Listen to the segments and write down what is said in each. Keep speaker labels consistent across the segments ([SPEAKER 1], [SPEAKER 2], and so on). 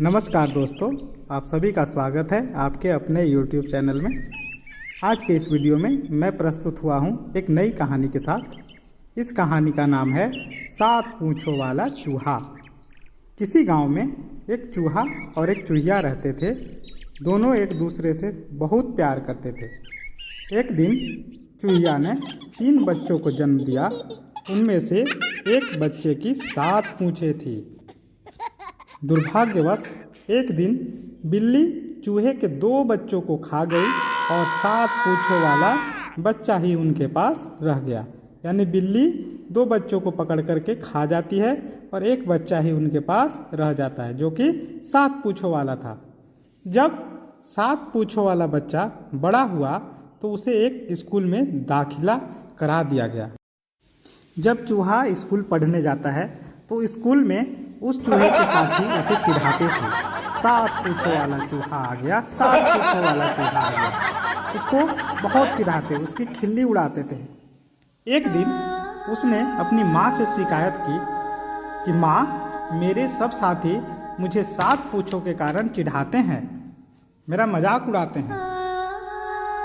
[SPEAKER 1] नमस्कार दोस्तों, आप सभी का स्वागत है आपके अपने YouTube चैनल में। आज के इस वीडियो में मैं प्रस्तुत हुआ हूं एक नई कहानी के साथ। इस कहानी का नाम है 7 पूंछों वाला चूहा। किसी गांव में एक चूहा और एक चूहिया रहते थे। दोनों एक दूसरे से बहुत प्यार करते थे। एक दिन चूहिया ने 3 बच्चों को जन्म दिया। उनमें से एक बच्चे की 7 पूंछें थी। दुर्भाग्यवश एक दिन बिल्ली चूहे के 2 बच्चों को खा गई और 7 पूंछों वाला बच्चा ही उनके पास रह गया। यानी बिल्ली 2 बच्चों को पकड़ करके खा जाती है और एक बच्चा ही उनके पास रह जाता है, जो कि 7 पूंछों वाला था। जब 7 पूंछों वाला बच्चा बड़ा हुआ तो उसे एक स्कूल में दाखिला करा दिया गया। जब चूहा स्कूल पढ़ने जाता है तो स्कूल में उस चूहे के साथी उसे चिढ़ाते थे। 7 पूंछों वाला चूहा आ गया, 7 पूंछों वाला चूहा आ गया। उसको बहुत चिढ़ाते, उसकी खिल्ली उड़ाते थे। एक दिन उसने अपनी माँ से शिकायत की कि माँ, मेरे सब साथी मुझे 7 पूंछों के कारण चिढ़ाते हैं, मेरा मजाक उड़ाते हैं।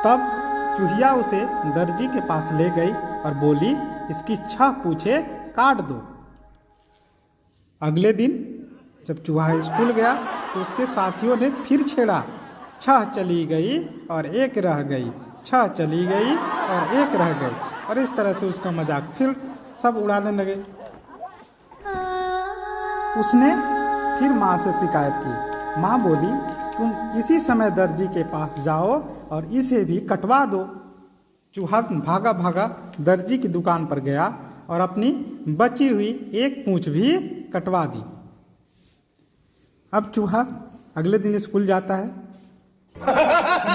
[SPEAKER 1] तब चूहिया उसे दर्जी के पास ले गई और बोली, इसकी 6 पूंछें काट दो। अगले दिन जब चूहा स्कूल गया तो उसके साथियों ने फिर छेड़ा। 6 चली गई और 1 रह गई, 6 चली गई और 1 रह गई। और इस तरह से उसका मजाक फिर सब उड़ाने लगे। उसने फिर माँ से शिकायत की। माँ बोली, तुम इसी समय दर्जी के पास जाओ और इसे भी कटवा दो। चूहा भागा भागा दर्जी की दुकान पर गया और अपनी बची हुई 1 पूंछ भी कटवा दी। अब चूहा अगले दिन स्कूल जाता है।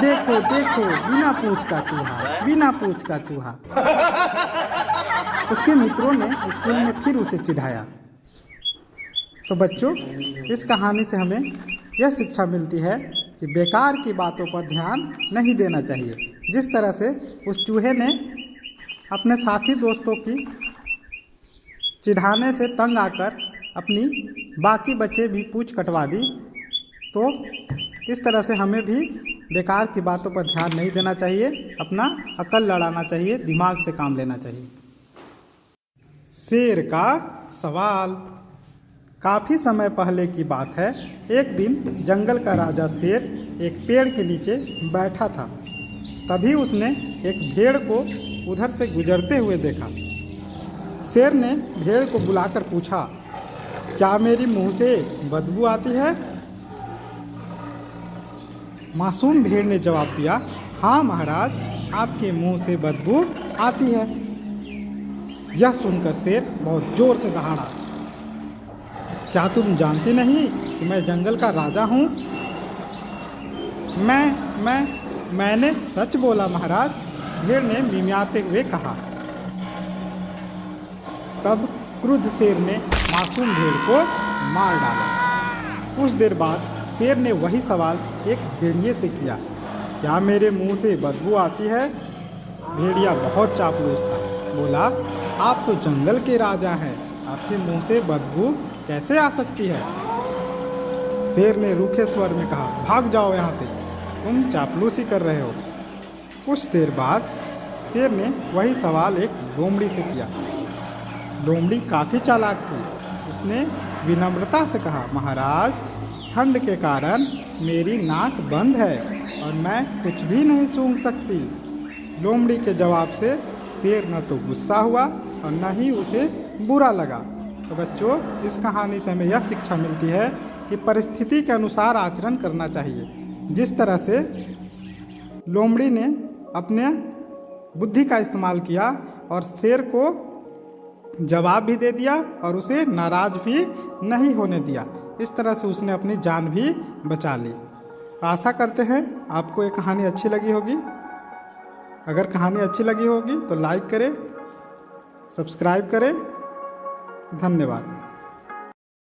[SPEAKER 1] देखो देखो, बिना पूंछ का चूहा, बिना पूंछ का चूहा। उसके मित्रों ने स्कूल में फिर उसे चिढ़ाया। तो बच्चों, इस कहानी से हमें यह शिक्षा मिलती है कि बेकार की बातों पर ध्यान नहीं देना चाहिए। जिस तरह से उस चूहे ने अपने साथी दोस्तों की चिढ़ाने से तंग आकर अपनी बाकी बच्चे भी पूंछ कटवा दी, तो इस तरह से हमें भी बेकार की बातों पर ध्यान नहीं देना चाहिए। अपना अकल लड़ाना चाहिए, दिमाग से काम लेना चाहिए। शेर का सवाल। काफ़ी समय पहले की बात है। एक दिन जंगल का राजा शेर एक पेड़ के नीचे बैठा था। तभी उसने एक भेड़ को उधर से गुजरते हुए देखा। शेर ने भेड़ को बुलाकर पूछा, क्या मेरी मुंह से बदबू आती है? मासूम भेड़ ने जवाब दिया, हाँ महाराज, आपके मुंह से बदबू आती है। यह सुनकर शेर बहुत जोर से दहाड़ा। क्या तुम जानती नहीं कि मैं जंगल का राजा हूँ? मैंने सच बोला महाराज, भेड़ ने मिमियाते हुए कहा। तब क्रुद्ध शेर ने मासूम भेड़ को मार डाला। कुछ देर बाद शेर ने वही सवाल एक भेड़िए से किया, क्या मेरे मुंह से बदबू आती है? भेड़िया बहुत चापलूस था, बोला, आप तो जंगल के राजा हैं, आपके मुंह से बदबू कैसे आ सकती है? शेर ने रूखे स्वर में कहा, भाग जाओ यहाँ से, तुम चापलूसी कर रहे हो। कुछ देर बाद शेर ने वही सवाल एक लोमड़ी से किया। लोमड़ी काफ़ी चालाक थी। उसने विनम्रता से कहा, महाराज, ठंड के कारण मेरी नाक बंद है और मैं कुछ भी नहीं सूंघ सकती। लोमड़ी के जवाब से शेर न तो गुस्सा हुआ और न ही उसे बुरा लगा। तो बच्चों, इस कहानी से हमें यह शिक्षा मिलती है कि परिस्थिति के अनुसार आचरण करना चाहिए। जिस तरह से लोमड़ी ने अपने बुद्धि का इस्तेमाल किया और शेर को जवाब भी दे दिया और उसे नाराज भी नहीं होने दिया, इस तरह से उसने अपनी जान भी बचा ली। आशा करते हैं आपको ये कहानी अच्छी लगी होगी। अगर कहानी अच्छी लगी होगी तो लाइक करें, सब्सक्राइब करें। धन्यवाद।